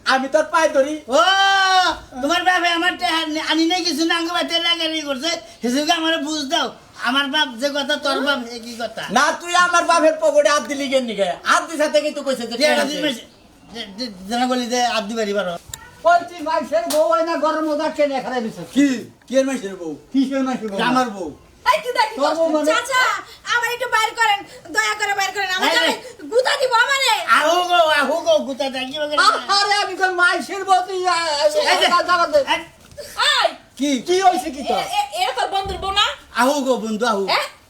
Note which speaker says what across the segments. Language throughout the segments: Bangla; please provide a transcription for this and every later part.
Speaker 1: আমি তোর পায়ে ধরি।
Speaker 2: ও তোমার বাপে আমার আনি নাই কিছু না বাতে লাগানি করছে হিসেবে আমার বুঝ দাও আমার বাপ যে কথা তোর বাপ একই কথা
Speaker 1: না তুই আমার বাপের পকেটে হাত দিলি কেন নিকে? হাত দিছা থেকে তো কইছে যে
Speaker 2: জানা বলি যে আদি বাড়ি বারো
Speaker 3: বলছি মাইসের বউ হয় না গরম মজা কেনে খারাই দিছে
Speaker 2: কি কি এর মাসের বউ
Speaker 3: কিসের মাইসের বউ
Speaker 2: আমার বউ
Speaker 4: এই কি দেখি
Speaker 3: তোর বউ মানে?
Speaker 4: চাচা আমার একটু বাইর করেন দয়া করে বাইর করেন আমার জামাই গুতা দিব আমারে
Speaker 2: আহু গো গুতা দেখি
Speaker 3: আরে আমি কোন মাইসের বউ তুই জামাত দে
Speaker 4: এই
Speaker 2: কি
Speaker 3: কি হইছে কি তো
Speaker 4: এ তোর বন্ধুর বউ না
Speaker 2: আহু গো বন্ধু আহু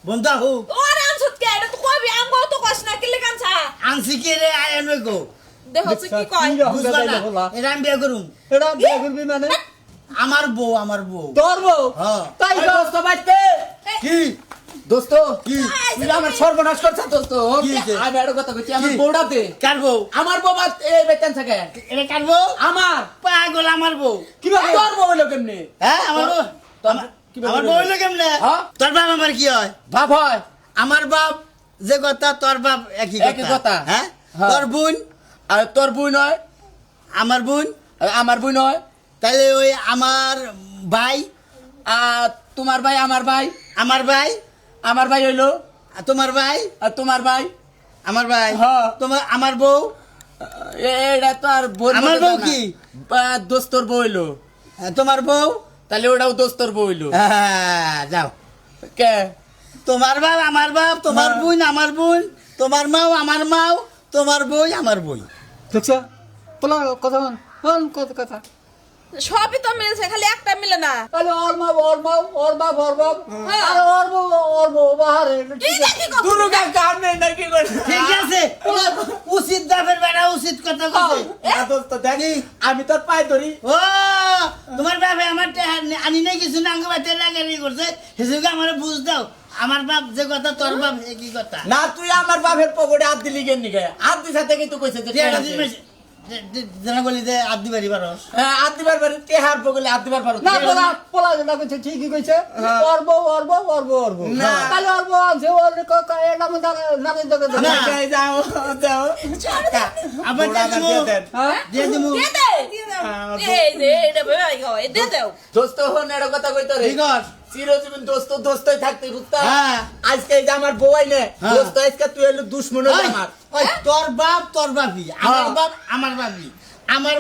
Speaker 2: বন্ধু আহু
Speaker 4: ওরে আনছত কে এটা তো কবি আমগো তো কস না কিলে কানছা
Speaker 2: আনছি কি রে আয়ন গো
Speaker 4: দেখো কি কয়
Speaker 2: বুঝবা না এরা আমি বিয়ে করুম
Speaker 3: এটা বিয়ে করবি মানে
Speaker 2: আমার বউ
Speaker 3: তোর বউ
Speaker 2: হ্যাঁ
Speaker 3: তাই
Speaker 1: ওই
Speaker 3: তো
Speaker 1: দোস্ত বাইতে
Speaker 2: কি
Speaker 1: দোস্ত
Speaker 2: কি
Speaker 1: তুই আমার সর্বনাশ করছ দোস্ত।
Speaker 2: কি হইছে?
Speaker 1: আমি একটা কথা কইছি আমার
Speaker 2: কি?
Speaker 1: বউড়াতে
Speaker 2: কার বউ
Speaker 1: আমার বউ বাদ এই বেতন থাকে
Speaker 2: এটা কার বউ
Speaker 1: আমার
Speaker 2: পাগল আমার বউ
Speaker 1: কিভাবে তোর বউ হলো কেমনে?
Speaker 2: হ্যাঁ আমার বউ
Speaker 1: তোর- কিভাবে
Speaker 2: আমার
Speaker 1: হলো?
Speaker 2: বউ হইলো কেমনে
Speaker 1: হ্যাঁ?
Speaker 2: তোর বাপ আমার কি হয়
Speaker 1: বাপ হয়
Speaker 2: আমার বাপ যে কথা তোর বাপ একই
Speaker 1: একই কথা।
Speaker 2: হ্যাঁ
Speaker 1: হ্যাঁ।
Speaker 2: তোর বোন
Speaker 1: আর তোর বউ নয়
Speaker 2: আমার বোন
Speaker 1: আর আমার বউ নয়
Speaker 2: তাহলে ওই আমার ভাই
Speaker 1: আর তোমার ভাই
Speaker 2: আমার ভাই
Speaker 1: আমার ভাই হইলো
Speaker 2: আর তোমার ভাই
Speaker 1: আর তোমার ভাই
Speaker 2: আমার ভাই
Speaker 1: হ্যাঁ।
Speaker 2: তোমার আমার বউ
Speaker 1: এটা তো আর বউ
Speaker 2: আমার বউ কি?
Speaker 1: দোস্তর বউ হইলো
Speaker 2: তোমার বউ
Speaker 1: তাহলে ওটাও দোস্তর বউ হইলো
Speaker 2: হ্যাঁ, যাও
Speaker 1: কে
Speaker 2: তোমার বাপ আমার বাপ তোমার
Speaker 1: হ্যাঁ।
Speaker 2: বোন আমার বোন তোমার মাও আমার মাও তোমার বই আমার বই
Speaker 3: দেখছো বলা কথা বল কথা
Speaker 4: সবই তো মিলছে খালি একটা মিলে না
Speaker 3: তাহলে ওর মা ওর বাপ আরে ওর বউ বাহারে
Speaker 4: এই দেখি কত
Speaker 1: দুনু কাম নেই না কি করে
Speaker 2: ঠিক আছে উচিত বাপের বেড়া উচিত কথা কইছে
Speaker 1: না দোস্ত দেখি আমি তোর পায়ে ধরি।
Speaker 2: ও তোমার বাপে আমার আনি নাই কিছু না বাতে লাগানি করছে হিসেবে আমার বুঝ দাও আমার বাপ যে কথা তোর বাপ একই কথা
Speaker 1: না তুই আমার বাপের পকেটে হাত দিলি কেন নিকে? হাত দিছা থেকে তো কইছে যে
Speaker 2: জানা বলি যে আদি বাড়ি বারো
Speaker 1: হাত দিবার পারে তেহার পকেটে হাত দিবার পারো
Speaker 3: না পোলা যেটা কইছে ঠিকই কইছে ওর বউ
Speaker 1: না।
Speaker 3: তাহলে ওর বউ আছে ওর এটা মধ্যে নামে জগে
Speaker 2: না।
Speaker 1: যাও যাও
Speaker 2: আবার
Speaker 3: হ্যাঁ
Speaker 2: দিয়ে দিমু
Speaker 4: দে দে এই দে এটা ভাই হয় দে দাও
Speaker 1: দোস্ত হন এটা কথা কইতো রে
Speaker 2: ঠিক আছে
Speaker 1: চিরজীবন দোস্তই থাকতে বুঝতা
Speaker 2: হ্যাঁ।
Speaker 1: আজকে এই যে আমার বউ আইনে
Speaker 2: হ্যাঁ।
Speaker 1: দোস্ত আজকে তুই হলো দুশমন হলো আমার
Speaker 2: ওই তোর বাপ তোর বাপি আমার
Speaker 1: হ্যাঁ।
Speaker 2: বাপ আমার বাপি আমার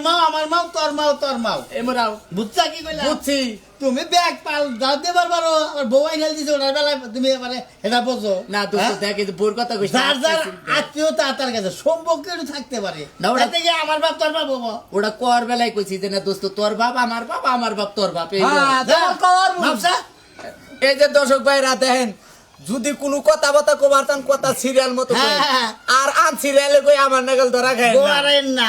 Speaker 2: মাও তোর মাও
Speaker 1: এমরাও
Speaker 2: বুঝছা কি কইলা
Speaker 1: বুঝছি
Speaker 2: তুমি ব্যাগ পাল দাও দেবার পারো আর বউ আইনাল দিছো ওটার বেলায় তুমি এবারে এটা বোঝো
Speaker 1: না দোস্ত
Speaker 2: হ্যাঁ?
Speaker 1: দেখে যে বোর কথা কইছিস
Speaker 2: যার যার আত্মীয়তা তার কাছে সম্পর্ক একটু থাকতে পারে
Speaker 1: না, ওটা-
Speaker 2: তাতে গিয়ে আমার বাপ তোর বাপ হবো
Speaker 1: ওটা কর বেলায় কইছি যে না দোস্ত তোর বাপ আমার বাপ তোর বাপ এই যে।
Speaker 3: হ্যাঁ তোমার কর
Speaker 2: ভাবছা
Speaker 1: এই যে দর্শক ভাইরা দেখেন যদি কোনো কথা বতা কবার তান কথা সিরিয়াল মতো করেন।
Speaker 2: হ্যাঁ।
Speaker 1: আর আন সিরিয়ালে কই আমার নাগাল ধরা খায়
Speaker 2: বউ
Speaker 1: না
Speaker 2: আর না